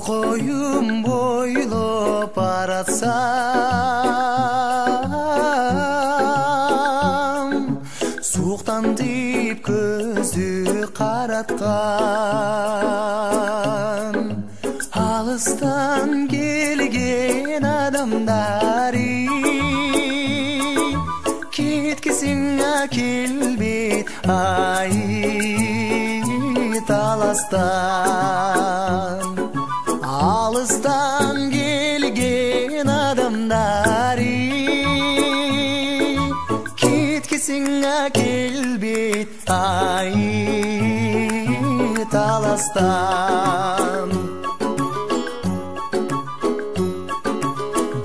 Koyum boylop baratsam, suqtan deyip көзі қаратқан, алыстан келген адамдары кеткісің келбейт ай таластан. Алыстан келген адамдары кеткісің келбейт ай таластан.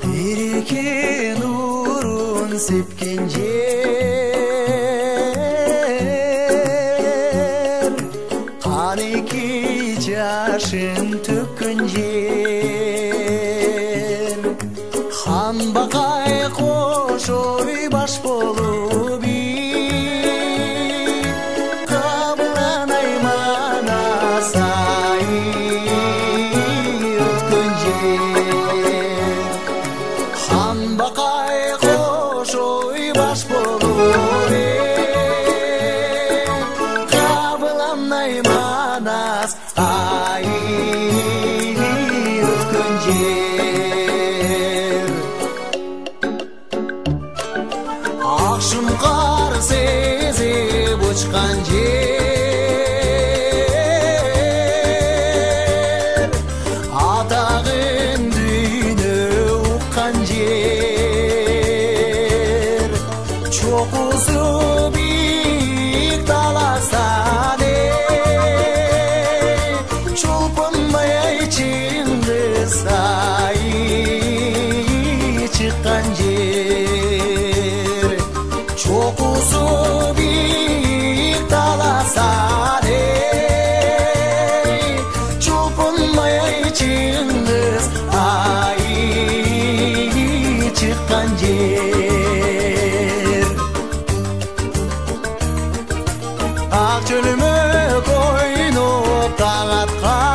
Береке нұрын сепкен жер, қанеке жашын төккен жер, хан бақай қош ой баш болып қабыланай манасай өткен жер. Хан бақай қош ой баш болып қабыланай манас ай өткен жер. Ақшұңқар сезіп ұшқан жер, атағын дүйні ұққан жер, чоқысы биік таластан чолпынмай Чыңғыс ай шыққан жер, чоқысы биік таластан чолпынмай Чыңғыс ай шыққан жер. Ақ чөлімі қойнып таң атқан,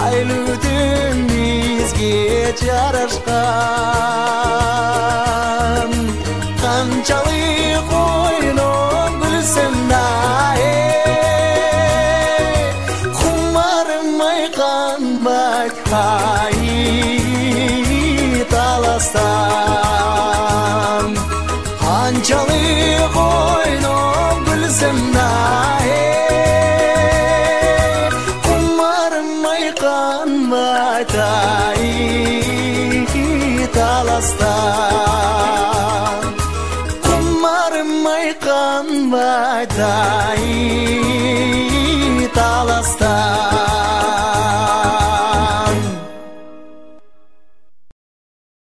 айлы түн бізге жарашқан, қаншалық қойнып гүлсін да құмарым айқанбай ай таластан. Қаншалық ойнап гүлсін да құмарым айқанбай ай таластан. Құмарым айқанбай ай таластан.